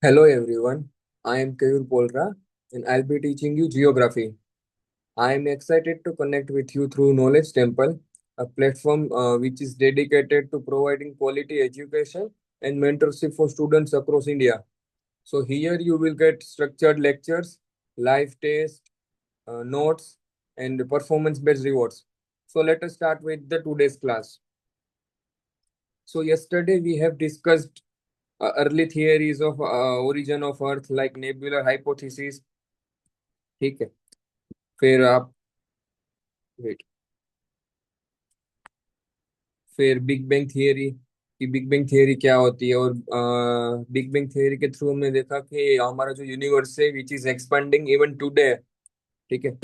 Hello everyone, I am Kayur Polra and I'll be teaching you geography. I am excited to connect with you through Knowledge Temple, a platform which is dedicated to providing quality education and mentorship for students across India. So here you will get structured lectures, live tests, notes, and performance-based rewards. So let us start with the today's class. So yesterday we have discussed early theories of origin of Earth like nebular hypothesis. ठीक है। फिर आप wait फिर big bang theory कि big bang theory क्या होती है, और बिग बैंग थियरी के थ्रू हमने देखा कि हमारा जो यूनिवर्स है which is expanding even today. ठीक है।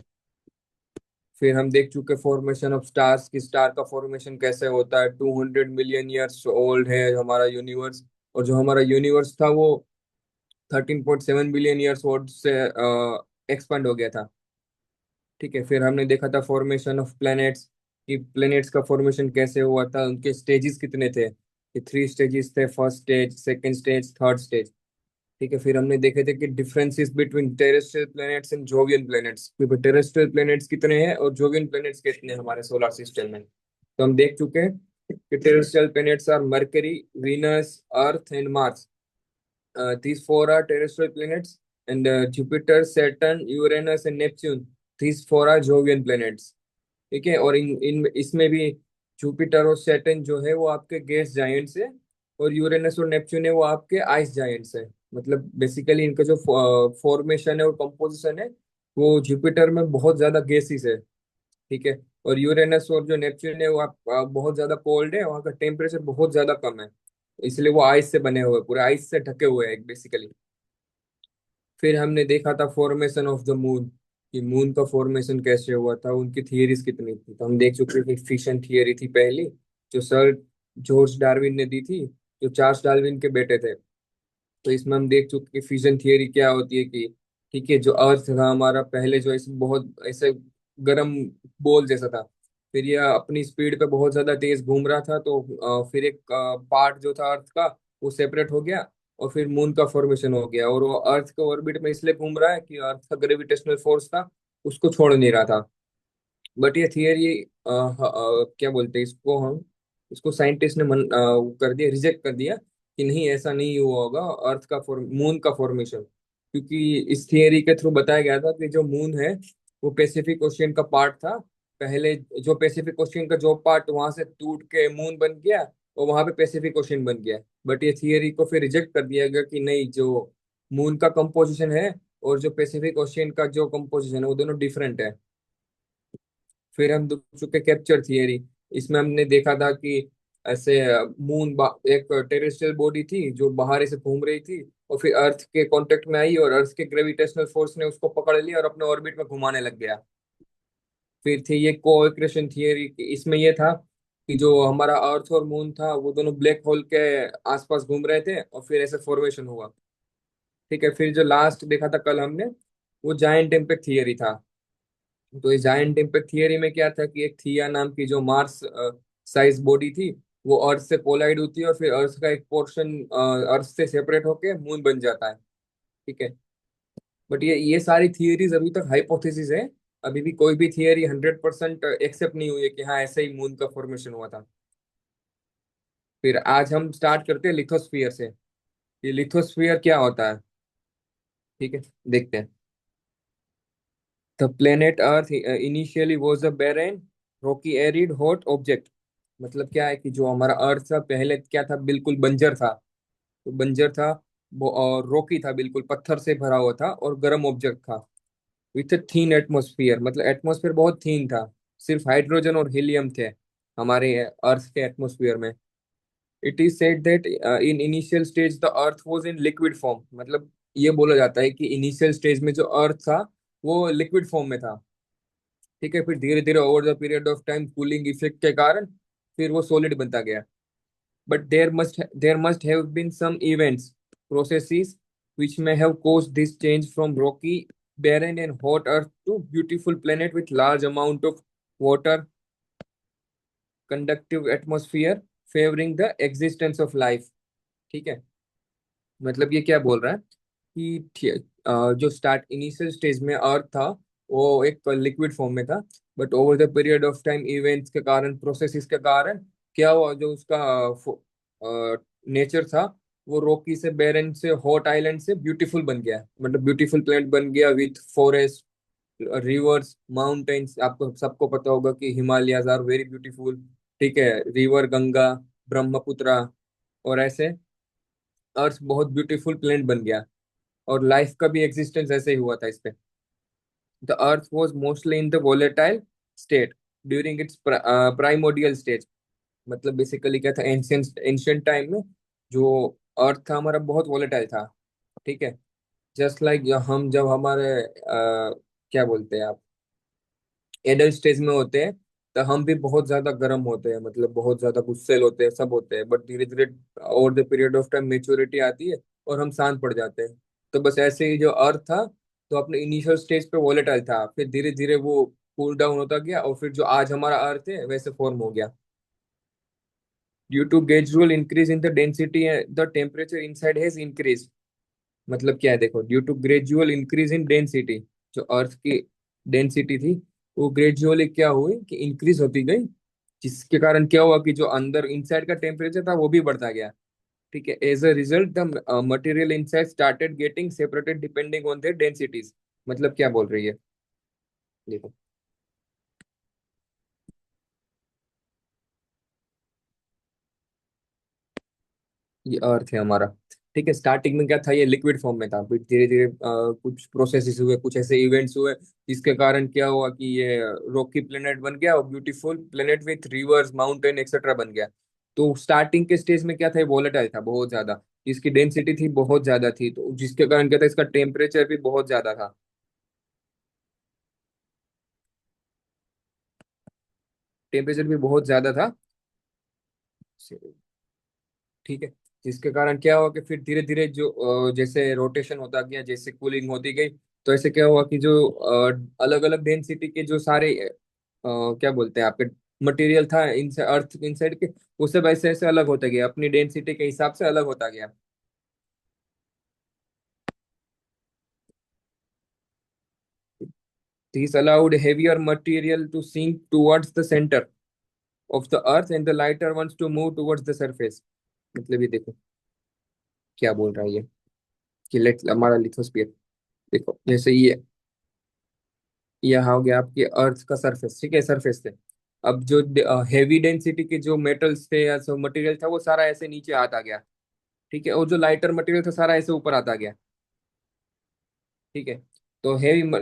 फिर हम देख चुके फॉर्मेशन ऑफ स्टार्स की स्टार का फॉर्मेशन कैसे होता है। 200 मिलियन ईयर्स ओल्ड है हमारा यूनिवर्स, और जो हमारा यूनिवर्स था वो 13.7 बिलियन ईयर्स ओल्ड से एक्सपेंड हो गया था। ठीक है। फिर हमने देखा था फॉर्मेशन ऑफ प्लैनेट्स कि प्लैनेट्स का फॉर्मेशन कैसे हुआ था, उनके स्टेजेस कितने थे कि 3 स्टेजेस थे, first stage, second stage, third stage. ठीक है। फिर हमने देखे थे कि differences between terrestrial planets and Jovian planets, terrestrial planets कितने हैं और जोवियन प्लैनेट्स कितने हैं हमारे सोलर सिस्टम में। तो हम देख चुके हैं कि terrestrial planets are Mercury, Venus, Earth and Mars. These four are terrestrial planets, and Jupiter, Saturn, Uranus and Neptune. These four are Jovian planets. ठीक है। और इन इन इसमें भी जुपिटर और सैटर्न जो है वो आपके गैस जायंट्स है, और यूरेनस और नेपच्यून है वो आपके आइस जायंट्स है। मतलब बेसिकली इनका जो फॉर्मेशन है और कंपोजिशन है वो जुपिटर में बहुत ज्यादा गैसेस है। ठीक है। और यूरेनस और जो नेपच्यून है वो बहुत ज्यादा कोल्ड है, वहाँ का टेम्परेचर बहुत ज्यादा कम है, इसलिए वो आइस से बने हुए, पूरे आइस से ढके हुए हैं बेसिकली। फिर हमने देखा था फॉर्मेशन ऑफ द मून कि मून का फॉर्मेशन कैसे हुआ था, उनकी थियरीज कितनी थी। तो हम देख चुके कि फिशन थियरी थी पहली, जो सर जॉर्ज डार्विन ने दी थी, जो चार्ल्स डार्विन के बेटे थे। तो इसमें हम देख चुके कि फिशन थियरी क्या होती है कि ठीक है, जो अर्थ था हमारा पहले जो ऐसे बहुत ऐसे गर्म बॉल जैसा था, फिर ये अपनी स्पीड पे बहुत ज्यादा तेज घूम रहा था, तो फिर एक पार्ट जो था अर्थ का वो सेपरेट हो गया, और फिर मून का फॉर्मेशन हो गया, और वो अर्थ के ऑर्बिट में इसलिए घूम रहा है कि अर्थ का ग्रेविटेशनल फोर्स था उसको छोड़ नहीं रहा था। बट ये थियरी क्या बोलते हैं इसको, हम इसको साइंटिस्ट ने वो कर दिया, रिजेक्ट कर दिया कि नहीं ऐसा नहीं हुआ होगा अर्थ का मून का फॉर्मेशन। क्योंकि इस थियरी के थ्रू बताया गया था कि जो मून है वो पैसिफिक ओशियन का पार्ट था पहले, जो पैसिफिक ओशियन का जो पार्ट वहां से टूट के मून बन गया और वहां पे पैसिफिक ओशियन बन गया। बट ये थियरी को फिर रिजेक्ट कर दिया गया कि नहीं, जो मून का कंपोजिशन है और जो पैसिफिक ओशियन का जो कंपोजिशन है वो दोनों डिफरेंट है। फिर हम देख चुके कैप्चर थियरी। इसमें हमने देखा था कि ऐसे एक टेरेस्ट्रियल बॉडी थी जो बाहर से घूम रही थी, और फिर अर्थ के कांटेक्ट में आई और अर्थ के ग्रेविटेशनल फोर्स ने उसको पकड़ लिया और अपने ऑर्बिट में घुमाने लग गया। फिर थी ये कोएक्रेशन थियरी। इसमें ये था कि जो हमारा अर्थ और मून था वो दोनों ब्लैक होल के आसपास घूम रहे थे और फिर ऐसे फॉर्मेशन हुआ। ठीक है। फिर जो लास्ट देखा था कल हमने, वो जायंट इम्पैक्ट थियरी था। तो इस जायंट इम्पैक्ट थियरी में क्या था कि एक थिया नाम की जो मार्स साइज बॉडी थी वो अर्थ से कोलाइड होती है, और फिर अर्थ का एक पोर्शन अर्थ से सेपरेट होके मून बन जाता है। ठीक है। बट ये सारी थियरीज अभी तक हाइपोथेसिस है, अभी भी कोई भी थियरी 100% एक्सेप्ट नहीं हुई है कि हाँ ऐसे ही मून का फॉर्मेशन हुआ था। फिर आज हम स्टार्ट करते हैं लिथोस्फियर से। ये लिथोस्फियर क्या होता है, ठीक है, देखते हैं। The planet Earth initially was a barren, rocky, arid, hot object। मतलब क्या है कि जो हमारा अर्थ था पहले क्या था, बिल्कुल बंजर था। तो बंजर था वो, और रोकी था, बिल्कुल पत्थर से भरा हुआ था, और गर्म ऑब्जेक्ट था। विथ थीन एटमोसफियर, मतलब एटमोसफियर बहुत थीन था, सिर्फ हाइड्रोजन और हीलियम थे हमारे अर्थ के एटमोसफियर में। It is said that in initial stage the earth was in liquid form. मतलब ये बोला जाता है कि इनिशियल स्टेज में जो अर्थ था वो लिक्विड फॉर्म में था। ठीक है। फिर धीरे धीरे over the period of time cooling effect के कारण फिर वो सॉलिड बनता गया। But there must have been some events, processes which may have caused this change from rocky, barren and hot earth to beautiful planet with large amount of water, conductive atmosphere favoring the existence of life। ठीक है। मतलब ये क्या बोल रहा है कि जो स्टार्ट इनिशियल स्टेज में अर्थ था वो एक लिक्विड फॉर्म में था। But over the period of time events के कारण, प्रोसेसेस के कारण क्या हुआ, जो उसका नेचर था वो रॉकी से, बैरन से, हॉट आइलैंड से ब्यूटीफुल बन गया। मतलब ब्यूटीफुल प्लेनेट बन गया विथ फॉरेस्ट, रिवर्स, माउंटेन्स। आपको सबको पता होगा कि हिमालयाज आर वेरी ब्यूटीफुल। ठीक है, रिवर गंगा, ब्रह्मपुत्रा, और ऐसे अर्थ बहुत ब्यूटीफुल प्लेनेट बन गया। और लाइफ का भी एग्जिस्टेंस ऐसे ही हुआ था इस पे। The earth was mostly in the volatile state during its primordial stage. मतलब बेसिकली क्या था, एंशियंट एंशियंट टाइम में जो अर्थ था हमारा बहुत वोलेटाइल था। ठीक है, जस्ट लाइक हम जब हमारे क्या बोलते हैं आप, एडल्ट स्टेज में होते हैं, तो हम भी बहुत ज्यादा गर्म होते हैं, मतलब बहुत ज्यादा गुस्सेल होते हैं, सब होते हैं। बट धीरे धीरे over the period of time maturity आती है और हम शांत पड़ जाते हैं। तो बस ऐसे ही जो अर्थ था, तो अपने इनिशियल स्टेज पे वोलेटाइल था, फिर धीरे धीरे वो कूल डाउन होता गया, और फिर जो आज हमारा अर्थ है वैसे फॉर्म हो गया। Due to gradual increase in the density, the temperature inside has increase. मतलब क्या है, देखो, due to gradual increase in density, जो अर्थ की डेंसिटी थी वो ग्रेजुअली क्या हुई कि इंक्रीज होती गई, जिसके कारण क्या हुआ कि जो अंदर इनसाइड का टेम्परेचर था वो भी बढ़ता गया। ठीक है, as a result the material inside started getting separated depending on their densities. मतलब क्या बोल रही है, देखो, ये अर्थ है हमारा। ठीक है, स्टार्टिंग में क्या था, ये लिक्विड फॉर्म में था, फिर धीरे धीरे कुछ प्रोसेसेस हुए, कुछ ऐसे इवेंट्स हुए जिसके कारण क्या हुआ कि ये रॉकी प्लेनेट बन गया और beautiful planet with reverse, mountain etcetera बन गया। तो स्टार्टिंग के स्टेज में क्या था, ये वोलेटाइल था बहुत ज्यादा, इसकी डेंसिटी थी बहुत ज्यादा थी, तो जिसके कारण क्या था, इसका टेम्परेचर भी बहुत ज्यादा था। टेम्परेचर भी बहुत ज्यादा था। ठीक है, जिसके कारण क्या हुआ कि फिर धीरे धीरे जो जैसे रोटेशन होता गया, जैसे कूलिंग होती गई, तो ऐसे क्या हुआ कि जो अलग अलग डेंसिटी के जो सारे क्या बोलते हैं आपके मटेरियल था इन अर्थ इनसाइड के, वो सब ऐसे ऐसे अलग होता गया, अपनी डेंसिटी के हिसाब से अलग होता गया। This allowed heavier material to sink towards the center of the earth and the lighter ones to move towards the surface। मतलब ये देखो क्या बोल रहा है ये, कि लेट हमारा लिथोस्फीयर, देखो जैसे ये हो गया आपके अर्थ का सरफेस। ठीक है, सरफेस से अब जो हेवी डेंसिटी के जो मेटल्स थे या जो मटेरियल था वो सारा ऐसे नीचे आता गया। ठीक है, और जो लाइटर मटेरियल था सारा ऐसे ऊपर आता गया। ठीक है, तो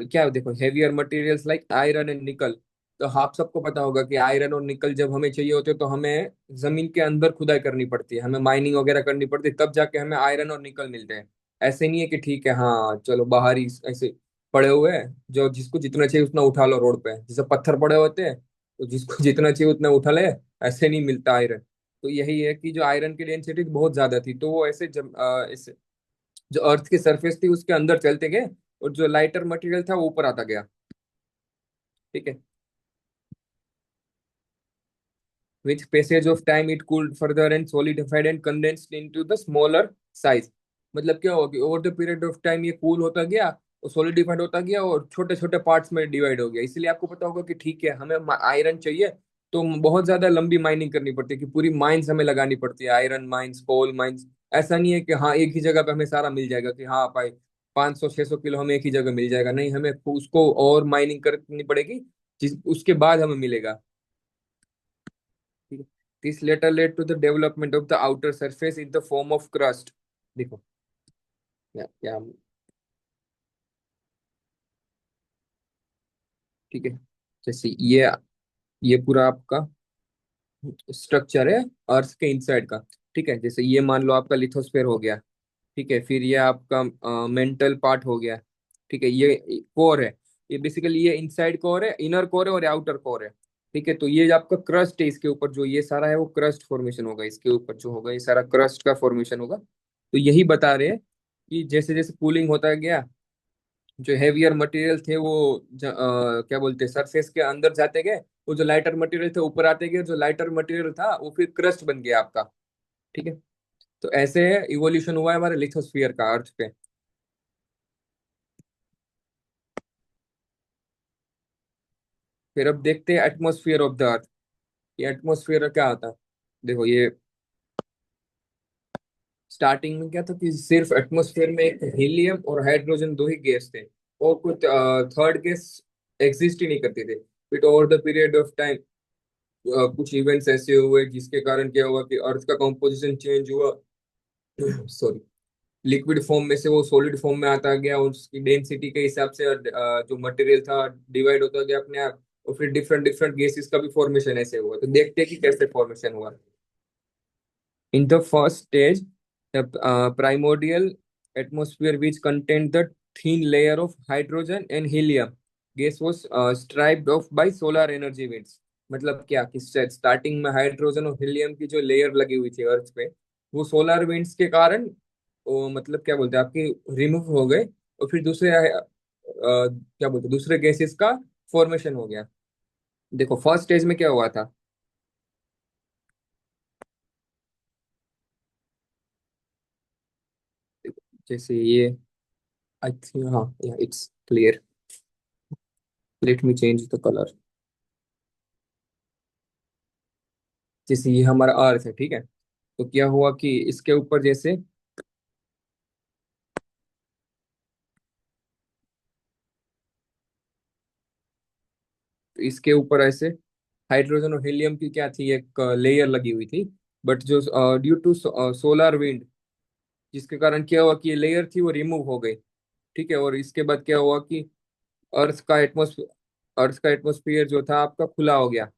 क्या देखो, heavier materials like iron and निकल। तो आप सबको पता होगा कि आयरन और निकल जब हमें चाहिए होते हैं तो हमें जमीन के अंदर खुदाई करनी पड़ती है, हमें माइनिंग वगैरह करनी पड़ती है, तब जाके हमें आयरन और निकल मिलते हैं। ऐसे नहीं है कि ठीक है हाँ चलो बाहर ही ऐसे पड़े हुए हैं, जो जिसको जितना चाहिए उतना उठा लो रोड पे, जैसे पत्थर पड़े होते हैं, तो जिसको जितना चाहिए उतना उठा ले। ऐसे नहीं मिलता आयरन। तो यही है कि जो आयरन की डेंसिटी बहुत ज्यादा थी, तो वो ऐसे जो अर्थ की सरफेस थी उसके अंदर चलते गए, और जो लाइटर मटेरियल था वो ऊपर आता गया। ठीक है, with passage of time it cooled further and solidified and condensed into the smaller size. मतलब क्या होगा कि over the period of time ये कूल होता गया और सॉलिडिफाइड होता गया और छोटे छोटे पार्ट्स में डिवाइड हो गया। इसलिए आपको पता होगा कि ठीक है हमें आयरन चाहिए, तो बहुत ज्यादा लंबी माइनिंग करनी पड़ती है, कि पूरी माइंस हमें लगानी पड़ती है, आयरन माइंस, कोल माइंस। ऐसा नहीं है कि हाँ एक ही जगह पे हमें सारा मिल जाएगा, कि हाँ भाई 500 600 किलो हमें एक ही जगह मिल जाएगा, नहीं, हमें उसको और माइनिंग करनी पड़ेगी, जिस उसके बाद हमें मिलेगा। ठीक है, this later led to the development of the outer surface in the form of crust. देखो क्या ठीक है, जैसे ये पूरा आपका स्ट्रक्चर है अर्थ के इनसाइड का। ठीक है, जैसे ये मान लो आपका लिथोस्फेयर हो गया। ठीक है, फिर ये आपका मेंटल पार्ट हो गया। ठीक है, ये कोर है। ये बेसिकली ये इनसाइड कोर है, इनर कोर है और आउटर कोर है। ठीक है, तो ये जो आपका क्रस्ट है, इसके ऊपर जो ये सारा है वो क्रस्ट फॉर्मेशन होगा, इसके ऊपर जो होगा ये सारा क्रस्ट का फॉर्मेशन होगा। तो यही बता रहे हैं कि जैसे जैसे कूलिंग होता गया, जो हेवियर मटेरियल थे वो क्या बोलते हैं सरफेस के अंदर जाते गए, वो जो लाइटर मटेरियल थे ऊपर आते गए, जो लाइटर मटेरियल था वो फिर क्रस्ट बन गया आपका। ठीक है, तो ऐसे इवोल्यूशन हुआ है हमारे लिथोस्फीयर का अर्थ पे। फिर अब देखते हैं एटमोसफियर ऑफ द अर्थ। ये एटमोसफियर क्या आता है? देखो ये स्टार्टिंग में क्या था कि सिर्फ एटमोसफियर में एक हीलियम और हाइड्रोजन दो ही गैस थे, और कुछ थर्ड गैस एग्जिस्ट ही नहीं करते थे। फिर over the period of time कुछ इवेंट्स ऐसे हुए जिसके कारण क्या हुआ कि अर्थ का कंपोजिशन चेंज हुआ। सॉरी। लिक्विड फॉर्म में से वो सॉलिड फॉर्म में आता गया, उसकी डेंसिटी के हिसाब से जो मटेरियल था डिवाइड होता गया अपने आप। और फिर डिफरेंट डिफरेंट गैसेस का भी फॉर्मेशन ऐसे हुआ। तो देखते हैं कि कैसे फॉर्मेशन हुआ। In the first stage, the primordial atmosphere, which contained the thin layer of hydrogen and helium, gas was striped off by solar energy winds। मतलब क्या कि स्टार्टिंग में हाइड्रोजन और हीलियम की जो लेयर लगी हुई थी अर्थ पे, वो सोलर विंड्स के कारण वो मतलब क्या बोलते हैं आपकी रिमूव हो गए। और फिर दूसरे क्या बोलते हैं दूसरे गैसेस का फॉर्मेशन हो गया। देखो फर्स्ट स्टेज में क्या हुआ था। जैसे ये आई थिंक, हाँ, it's clear. Let me change the colour. जैसे ये हमारा अर्थ है, ठीक है। तो क्या हुआ कि इसके ऊपर जैसे तो इसके ऊपर ऐसे हाइड्रोजन और हीलियम की क्या थी, एक लेयर लगी हुई थी। बट जो ड्यू टू सोलर विंड, जिसके कारण क्या हुआ कि ये लेयर थी वो रिमूव हो गई। ठीक है। और इसके बाद क्या हुआ कि अर्थ का एटमोसफियर जो था आपका खुला हो गया।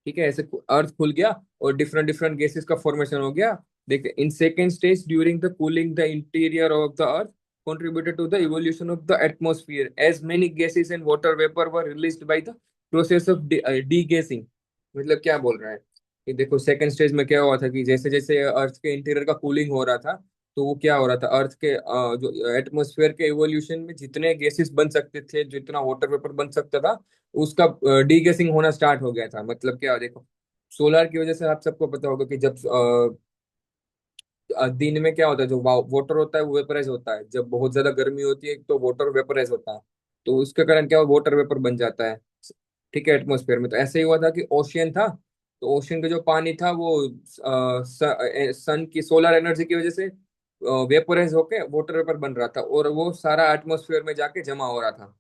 ठीक है। ऐसे अर्थ खुल गया और डिफरेंट डिफरेंट गैसेस का फॉर्मेशन हो गया। देखते in second stage during the cooling the interior of the earth contributed to the evolution of the atmosphere as many gases and water vapor were released by the process of degassing। मतलब क्या बोल रहा है कि देखो second stage में क्या हुआ था कि जैसे जैसे अर्थ के इंटीरियर का कूलिंग हो रहा था, तो वो क्या हो रहा था अर्थ के जो एटमोसफेयर के इवोल्यूशन में जितने गैसेस बन सकते थे, जितना वाटर वेपर बन सकता था, उसका डीगैसिंग होना स्टार्ट हो गया था। मतलब क्या देखो, सोलर की वजह से आप सबको पता होगा कि जब दिन में क्या होता है, जो वाटर होता है वो वेपराइज होता है। जब बहुत ज्यादा गर्मी होती है तो वाटर वेपराइज होता है। तो उसके कारण क्या वाटर वेपर बन जाता है। ठीक है। एटमोसफेयर में तो ऐसे ही हुआ था कि ओशियन था। तो ओशियन का जो पानी था वो सन की सोलर एनर्जी की वजह से वेपराइज होके वाटर वेपर बन रहा था, और वो सारा एटमोसफेयर में जाके जमा हो रहा था।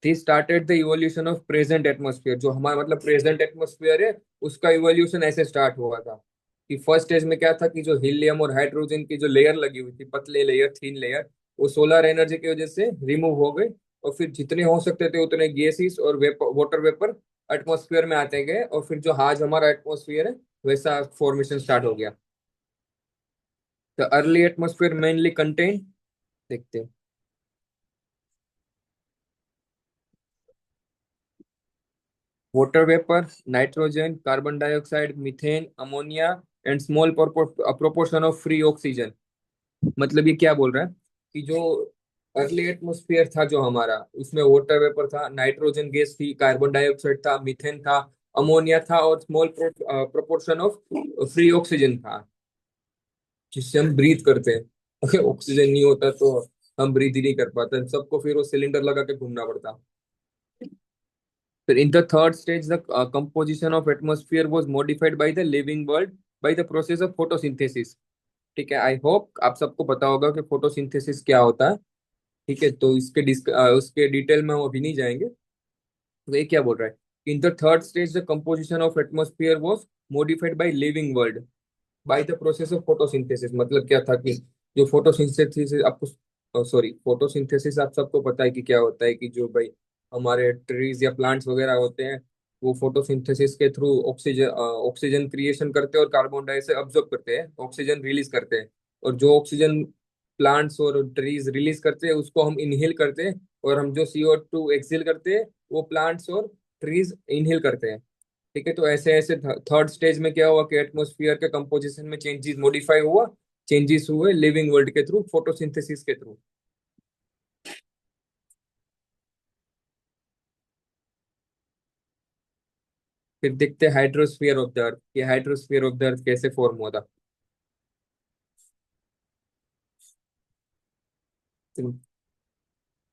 This started the evolution of present atmosphere. जो हमारा मतलब प्रेजेंट एटमोसफियर है, उसका इवोल्यूशन ऐसे स्टार्ट हुआ था कि फर्स्ट स्टेज में क्या था कि जो हीलियम और हाइड्रोजन की जो लेयर लगी हुई थी, पतले लेयर, थीन लेयर, वो सोलर एनर्जी की वजह से रिमूव हो गई। और फिर जितने हो सकते थे उतने गैसेस और वाटर वेपर एटमोसफियर में आते गए, और फिर जो आज हमारा एटमोसफियर है वैसा फॉर्मेशन स्टार्ट हो गया। The early atmosphere mainly contain, देखते हैं, water vapor, nitrogen, carbon dioxide, methane, ammonia and small proportion of free oxygen। मतलब ये क्या बोल रहा है कि जो अर्ली एटमॉस्फेयर था जो हमारा, उसमें वाटर वेपर था, नाइट्रोजन गैस थी, कार्बन डाइऑक्साइड था, मीथेन था, अमोनिया था, और small proportion of free oxygen था, जिससे हम ब्रीथ करते हैं। अगर ऑक्सीजन नहीं होता तो हम ब्रीथ ही नहीं कर पाते, सबको फिर वो सिलेंडर लगा के घूमना पड़ता। फिर in the third stage the composition of atmosphere was modified by the living world by the process of photosynthesis. ठीक है। आई होप आप सबको पता होगा कि फोटोसिंथेसिस क्या होता है। ठीक है। तो उसके डिटेल में हम अभी नहीं जाएंगे। तो ये क्या बोल रहा है, in the third stage the composition of atmosphere was modified by living world by the process of photosynthesis. मतलब क्या था कि जो फोटोसिंथेसिस आपको, सॉरी, फोटोसिंथेसिस आप सबको पता है कि क्या होता है कि जो भाई हमारे ट्रीज या प्लांट्स वगैरह होते हैं, वो फोटोसिंथेसिस के थ्रू ऑक्सीजन क्रिएशन करते हैं और कार्बन डाइऑक्साइड ऑब्जॉर्ब करते हैं, ऑक्सीजन रिलीज करते हैं। और जो ऑक्सीजन प्लांट्स और ट्रीज रिलीज करते हैं उसको हम इनहेल करते हैं, और हम जो CO2 एक्सहेल करते हैं वो प्लांट्स और ट्रीज इनहेल करते हैं। ठीक है। तो ऐसे ऐसे थर्ड स्टेज में क्या हुआ कि एटमॉस्फेयर के कंपोजिशन में चेंजेस मॉडिफाई हुआ, चेंजेस हुए लिविंग वर्ल्ड के थ्रू, फोटोसिंथेसिस के थ्रू। फिर देखते हैं हाइड्रोस्फीयर ऑफ द अर्थ, ये हाइड्रोस्फीयर ऑफ द अर्थ कैसे फॉर्म हुआ था।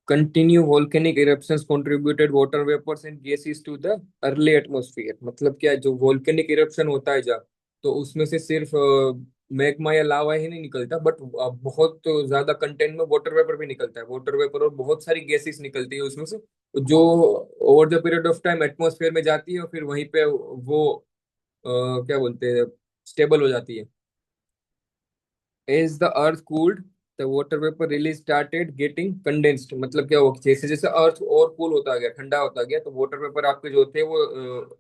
Continue volcanic eruptions contributed water vapours and gases to the early atmosphere. मतलब क्या, जो वोल्केनिक इरप्शन होता है जब, तो उसमें से सिर्फ मैग्मा या लावा ही नहीं निकलता, बट बहुत ज्यादा कंटेंट में वाटर वेपर भी निकलता है। वाटर वेपर और बहुत सारी गैसेस निकलती है उसमें से, जो over the period of time atmosphere में जाती है और फिर वहीं पे वो क्या बोलते हैं, स्टेबल हो जाती है। As the earth cooled, the water vapour release started getting condensed. मतलब क्या हुआ, जैसे जैसे अर्थ और कूल होता गया, ठंडा होता गया, तो वाटर वेपर आपके जो थे वो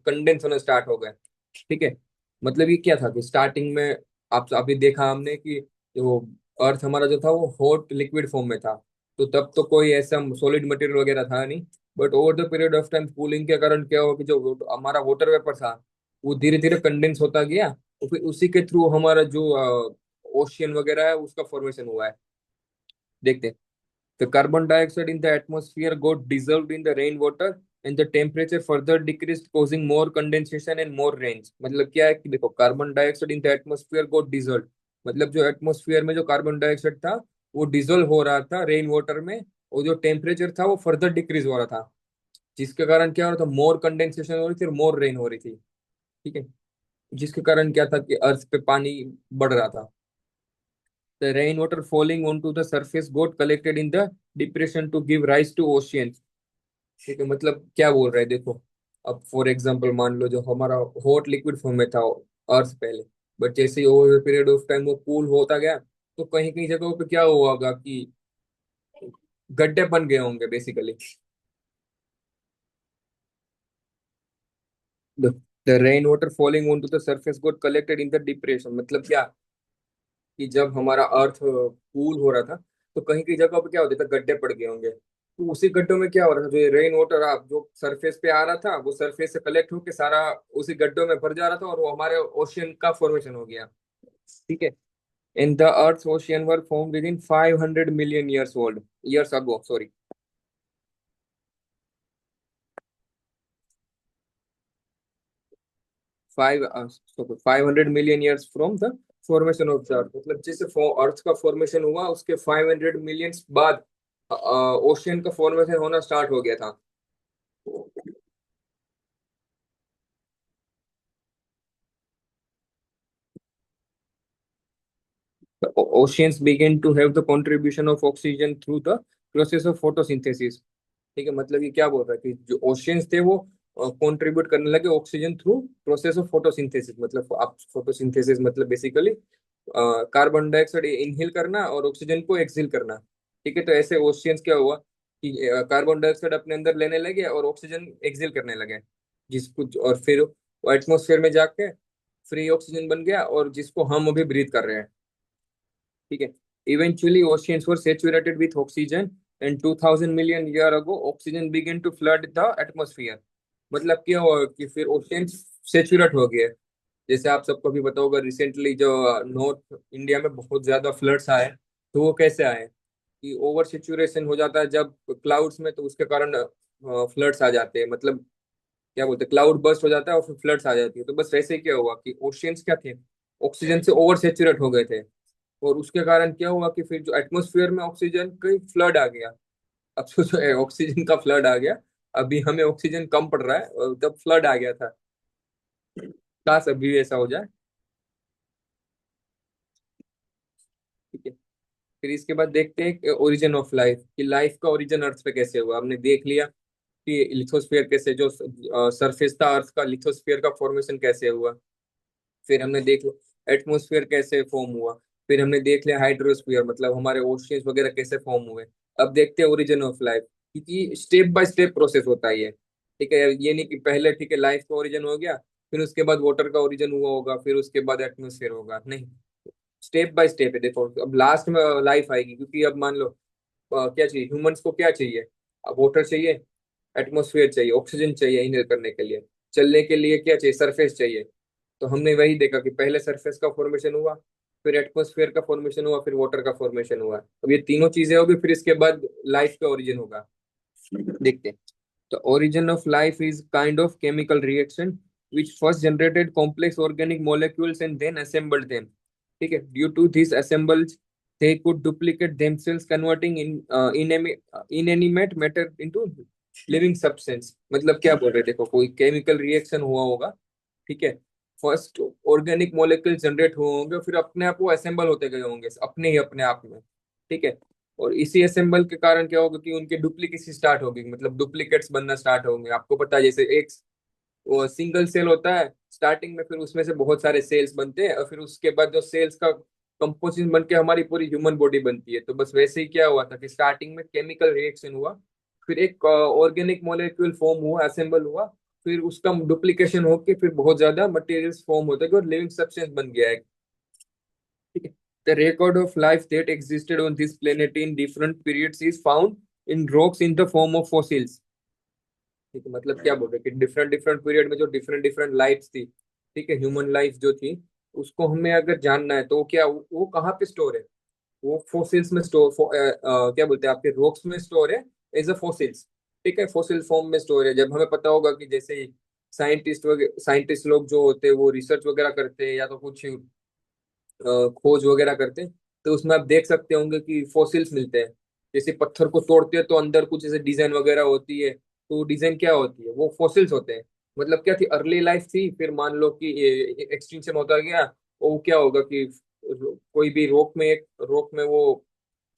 कंडेंस होना स्टार्ट हो गए। ठीक है। मतलब ये क्या था कि स्टार्टिंग में आप अभी देखा हमने कि जो अर्थ हमारा जो था वो हॉट लिक्विड फॉर्म में था, तो तब तो कोई ऐसा सॉलिड मटेरियल वगैरह था नहीं। But over the period of time cooling के कारण क्या हुआ कि जो हमारा वाटर वेपर था वो धीरे धीरे कंडेंस होता गया, तो फिर उसी के थ्रू हमारा जो ओशियन वगैरह है उसका फॉर्मेशन हुआ है। देखते हैं। The carbon dioxide in the atmosphere got dissolved in the rainwater and the temperature further decreased, causing more condensation and more rains। मतलब क्या है कि देखो, carbon dioxide in the atmosphere got dissolve, मतलब जो एटमोस्फियर में जो कार्बन डाइऑक्साइड था वो डिजोल्व हो रहा था रेन वाटर में, और जो टेम्परेचर था वो फर्दर डिक्रीज हो रहा था, जिसके कारण क्या हो रहा था, मोर कंडेंसेशन हो रही थी और मोर रेन हो रही थी। ठीक है। जिसके कारण क्या था कि अर्थ पे पानी बढ़ रहा था। The rainwater falling onto the surface got collected in the depression to give rise to oceans। ठीक है। मतलब क्या बोल रहे हैं देखो, अब फॉर एग्जांपल मान लो जो हमारा हॉट लिक्विड फॉर्म में था अर्थ पहले, बट जैसे ही ओवर पीरियड ऑफ टाइम वो कूल होता गया, तो कहीं कहीं जगहों पे क्या हुआ होगा कि गड्ढे बन गए होंगे basically. The rain water falling on to the surface got collected in the depression. मतलब क्या कि जब हमारा अर्थ कूल हो रहा था, तो कहीं कहीं जगह पे क्या होता था, गड्ढे पड़ गए होंगे, तो उसी गड्ढों में क्या हो रहा था, जो ये रेन वाटर आप जो सरफेस पे आ रहा था वो सरफेस से कलेक्ट होके सारा उसी गड्ढों में भर जा रहा था, और वो हमारे ओशियन का फॉर्मेशन हो गया। ठीक है। In the earth ocean were form with in 500 million years old, years ago, sorry. 500 million years from the formation of the earth. मतलब जैसे अर्थ का फॉर्मेशन हुआ उसके 500 millions बाद ओशियन का फॉर्मेशन होना स्टार्ट हो गया था। The oceans begin to have the contribution of oxygen through the process of photosynthesis। ठीक है। मतलब ये क्या बोल रहा है कि जो ओशियंस थे वो कंट्रीब्यूट करने लगे oxygen through process of photosynthesis. मतलब आप फोटोसिंथेसिस मतलब बेसिकली कार्बन डाइऑक्साइड इनहेल करना और ऑक्सीजन को एक्सहेल करना। ठीक है। तो ऐसे ओशियंस क्या हुआ कि कार्बन डाइऑक्साइड अपने अंदर लेने लगे और ऑक्सीजन एक्सहेल करने लगे, जिसको और फिर वो एटमोसफेयर में जाके फ्री ऑक्सीजन बन गया, और जिसको हम अभी ब्रीथ कर रहे हैं। ठीक है। Eventually, oceans were saturated with oxygen, and 2000 million year ago, oxygen began to flood the atmosphere। मतलब क्या हुआ कि फिर ओशियन सेचुरेट हो गए। जैसे आप सबको भी पता होगा, रिसेंटली जो नॉर्थ इंडिया में बहुत ज्यादा फ्लड्स आए, तो वो कैसे आए कि ओवर सेचुरेशन हो जाता है जब क्लाउड्स में, तो उसके कारण फ्लड्स आ जाते हैं। मतलब क्या बोलते हैं, क्लाउड बर्स्ट हो जाता है और फिर फ्लड्स आ जाती है। तो बस वैसे ही क्या हुआ कि ओशियंस क्या थे, ऑक्सीजन से ओवर सेचुरेट हो गए थे, और उसके कारण क्या हुआ कि फिर जो एटमोसफियर में ऑक्सीजन कहीं फ्लड आ गया। अब सोचो ऑक्सीजन का फ्लड आ गया, अभी हमें ऑक्सीजन कम पड़ रहा है और तब फ्लड आ गया था। काश अभी भी ऐसा हो जाए। ठीक है। फिर इसके बाद देखते हैं ओरिजिन ऑफ लाइफ, कि लाइफ का ओरिजिन अर्थ पे कैसे हुआ। हमने देख लिया कि लिथोस्फीयर कैसे, जो सरफेस था अर्थ का, लिथोस्फीयर का फॉर्मेशन कैसे हुआ। फिर हमने देख लिया एटमोसफियर कैसे फॉर्म हुआ। फिर हमने देख लिया हाइड्रोस्फीयर, मतलब हमारे ओशियंस वगैरह कैसे फॉर्म हुए। अब देखते हैं ओरिजिन ऑफ लाइफ, क्योंकि स्टेप बाय स्टेप प्रोसेस होता है ये। ठीक है। ये नहीं कि पहले ठीक है लाइफ का ओरिजिन हो गया, फिर उसके बाद वाटर का ओरिजिन हुआ होगा, फिर उसके बाद एटमोसफियर होगा, नहीं। स्टेप बाय स्टेप है। देखो अब लास्ट में लाइफ आएगी, क्योंकि अब मान लो क्या चाहिए ह्यूमंस को, क्या चाहिए, अब वाटर चाहिए, एटमोसफियर चाहिए, ऑक्सीजन चाहिए इनहेल करने के लिए, चलने के लिए क्या चाहिए, सरफेस चाहिए। तो हमने वही देखा कि पहले सरफेस का फॉर्मेशन हुआ, फिर एटमॉस्फेयर का फॉर्मेशन हुआ, फिर वाटर का फॉर्मेशन हुआ। अब ये तीनों चीजें होगी, फिर इसके बाद लाइफ का ओरिजिन होगा। देखते हैं। तो origin of life is kind of chemical reaction which first generated complex organic molecules and then assembled them। ठीक है। due to this assemblage they could duplicate themselves, converting inanimate matter into living substance. मतलब क्या बोल रहे हैं, देखो कोई chemical reaction हुआ होगा, ठीक है। फर्स्ट ऑर्गेनिक मॉलिक्यूल जनरेट हुए होंगे, फिर अपने आप वो असेंबल होते गए होंगे अपने ही अपने आप में, ठीक है। और इसी असेंबल के कारण क्या होगा कि उनके डुप्लीकेसी स्टार्ट होगी, मतलब डुप्लीकेट्स बनना स्टार्ट होंगे। आपको पता है जैसे एक वो सिंगल सेल होता है स्टार्टिंग में, फिर उसमें से बहुत सारे सेल्स बनते हैं, और फिर उसके बाद जो सेल्स का कंपोजिशन बन के हमारी पूरी ह्यूमन बॉडी बनती है। तो बस वैसे ही क्या हुआ था कि स्टार्टिंग में केमिकल रिएक्शन हुआ, फिर एक ऑर्गेनिक मॉलिक्यूल फॉर्म हुआ, असेंबल हुआ, फिर उसका डुप्लीकेशन होके फिर बहुत ज्यादा मटेरियल्स फॉर्म होते गए और लिविंग सब्सटेंस बन गया है, ठीक है। The record of life that existed on this planet in different periods is found in rocks in the form of fossils. ठीक है, मतलब क्या बोल रहे हैं कि डिफरेंट डिफरेंट पीरियड में जो डिफरेंट डिफरेंट लाइफ थी, ठीक है, ह्यूमन लाइफ जो थी, उसको हमें अगर जानना है तो क्या वो कहाँ पे स्टोर है? वो फोसिल्स में स्टोर, क्या बोलते हैं, आपके रॉक्स में स्टोर है एज अ फोसिल्स, ठीक है, फोसिल फॉर्म में स्टोर है। जब हमें पता होगा कि जैसे साइंटिस्ट लोग जो होते हैं वो रिसर्च वगैरह करते हैं या तो कुछ खोज वगैरह करते हैं, तो उसमें आप देख सकते होंगे कि फॉसिल्स मिलते हैं। जैसे पत्थर को तोड़ते हैं तो अंदर कुछ ऐसे डिजाइन वगैरह होती है, तो डिजाइन क्या होती है? वो फॉसिल्स होते हैं। मतलब क्या थी, अर्ली लाइफ थी, फिर मान लो कि एक्सटिंक्शन होता गया, और वो क्या होगा कि कोई भी रोक में वो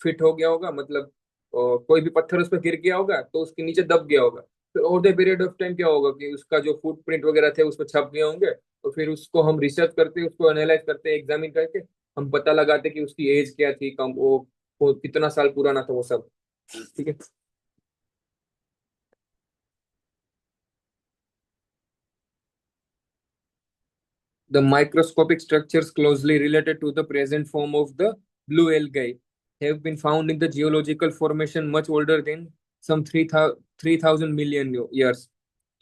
फिट हो गया होगा, मतलब कोई भी पत्थर उस पर गिर गया होगा तो उसके नीचे दब गया होगा। फिर over the period of time क्या होगा कि उसका जो फुटप्रिंट वगैरह थे उस पर छप गए होंगे, तो फिर उसको हम रिसर्च करते हैं, उसको एनालाइज करते हैं, एग्जामिन करके हम पता लगाते हैं कि उसकी एज क्या थी, कम वो कितना साल पुराना था, वो सब, ठीक है। The microscopic structures closely related to the present form of the blue algae have been found in the geological formation much older than some 3,000 million years।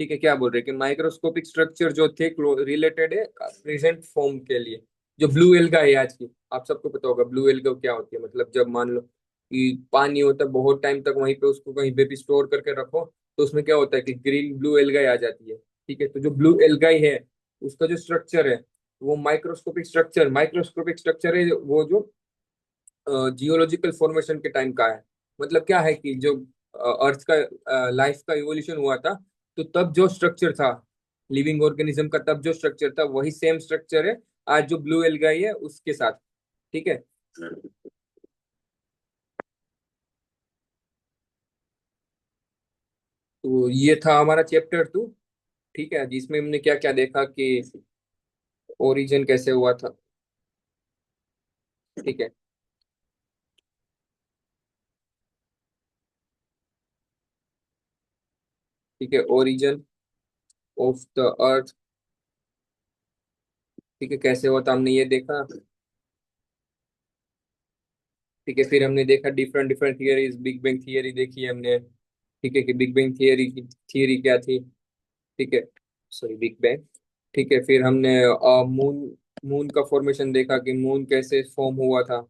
ठीक है, क्या बोल रहे हैं कि माइक्रोस्कोपिक स्ट्रक्चर जो थे रिलेटेड है प्रेजेंट फॉर्म के लिए। जो ब्लू एल्गा है आज की, आप सबको पता होगा ब्लू एल्गा क्या होती है। मतलब जब मान लो कि पानी होता है बहुत टाइम तक वहीं पे, उसको कहीं पे भी स्टोर करके रखो, तो उसमें क्या होता है कि ग्रीन ब्लू एल्गाई आ जाती है, ठीक है। तो जो ब्लू एल्गाई है उसका जो स्ट्रक्चर है वो माइक्रोस्कोपिक स्ट्रक्चर है, वो जो जियोलॉजिकल फॉर्मेशन के टाइम का है। मतलब क्या है कि जो अर्थ का लाइफ का इवोल्यूशन हुआ था, तो तब जो स्ट्रक्चर था लिविंग ऑर्गेनिज्म का, तब जो स्ट्रक्चर था वही सेम स्ट्रक्चर है आज जो ब्लू एल्गाई है उसके साथ, ठीक है। तो ये था हमारा चैप्टर 2, ठीक है, जिसमें हमने क्या क्या देखा कि ओरिजिन कैसे हुआ था, ठीक है। ठीक है, ओरिजिन ऑफ द अर्थ, ठीक है, कैसे हुआ था हमने ये देखा, ठीक है। फिर हमने देखा different different theories, big bang theory देखी हमने, ठीक है, कि बिग बैंग थियरी की थियरी क्या थी, ठीक है, सॉरी बिग बैंग, ठीक है। फिर हमने मून मून का फॉर्मेशन देखा कि मून कैसे फॉर्म हुआ था,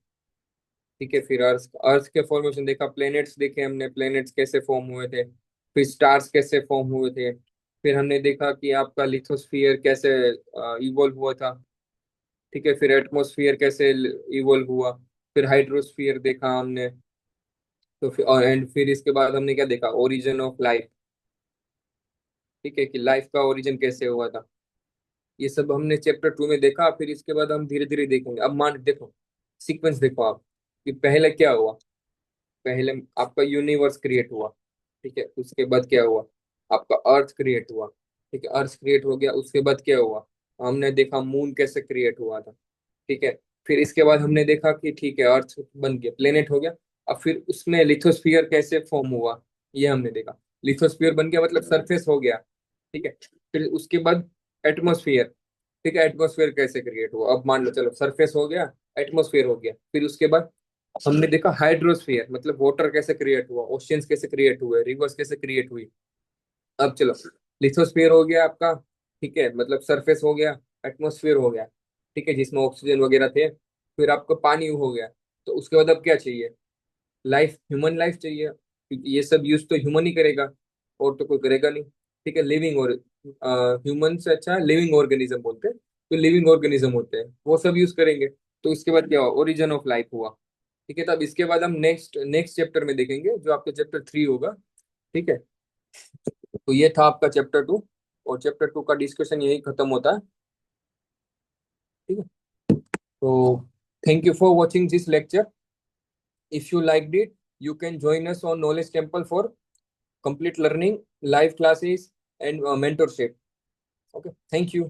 ठीक है। फिर अर्थ अर्थ के फॉर्मेशन देखा, प्लैनेट्स देखे हमने, प्लैनेट्स कैसे फॉर्म हुए थे, फिर स्टार्स कैसे फॉर्म हुए थे। फिर हमने देखा कि आपका लिथोस्फियर कैसे इवॉल्व हुआ था, ठीक है। फिर एटमॉस्फेयर कैसे इवॉल्व हुआ, फिर हाइड्रोस्फियर देखा हमने। तो फिर एंड फिर इसके बाद हमने क्या देखा, ओरिजिन ऑफ लाइफ, ठीक है, कि लाइफ का ओरिजिन कैसे हुआ था। ये सब हमने चैप्टर 2 में देखा। फिर इसके बाद हम धीरे धीरे देखेंगे। अब मान देखो, सीक्वेंस देखो आप, कि पहले क्या हुआ। पहले आपका यूनिवर्स क्रिएट हुआ, ठीक है। उसके बाद क्या हुआ, आपका अर्थ क्रिएट हुआ, ठीक है। अर्थ क्रिएट हो गया, उसके बाद क्या हुआ, हमने देखा मून कैसे क्रिएट हुआ था, ठीक है। फिर इसके बाद हमने देखा कि ठीक है अर्थ बन गया, प्लेनेट हो गया। अब फिर उसमें लिथोस्फियर कैसे फॉर्म हुआ, ये हमने देखा। लिथोस्फियर बन गया मतलब सरफेस हो गया, ठीक है। फिर उसके बाद एटमोस्फियर, ठीक है, एटमोस्फियर कैसे क्रिएट हुआ। अब मान लो चलो सरफेस हो गया, एटमोस्फियर हो गया, फिर उसके बाद हमने देखा हाइड्रोस्फियर, मतलब वाटर कैसे क्रिएट हुआ, ओशियंस कैसे क्रिएट हुए, रिवर्स कैसे क्रिएट हुई। अब चलो, लिथोस्फीयर हो गया आपका, ठीक है, मतलब सरफेस हो गया, एटमॉस्फेयर हो गया, ठीक है, जिसमें ऑक्सीजन वगैरह थे। फिर आपका पानी हो गया। तो उसके बाद अब क्या चाहिए, लाइफ, ह्यूमन लाइफ चाहिए, क्योंकि ये सब यूज तो ह्यूमन ही करेगा, और तो कोई करेगा नहीं, ठीक है। लिविंग और ह्यूमन से अच्छा लिविंग ऑर्गेनिज्म बोलते हैं, तो लिविंग ऑर्गेनिज्म होते हैं वो सब यूज करेंगे। तो इसके बाद क्या हुआ, ओरिजिन ऑफ लाइफ हुआ, ठीक है, तो अब इसके बाद हम नेक्स्ट नेक्स्ट चैप्टर में देखेंगे जो आपका चैप्टर 3 होगा। ठीक है, तो ये था आपका चैप्टर 2, और चैप्टर 2 का डिस्कशन यही खत्म होता है। ठीक है, तो thank you for watching this lecture. If you like it, you can join us on Knowledge Temple for complete learning, live classes, and mentorship. Okay, thank you.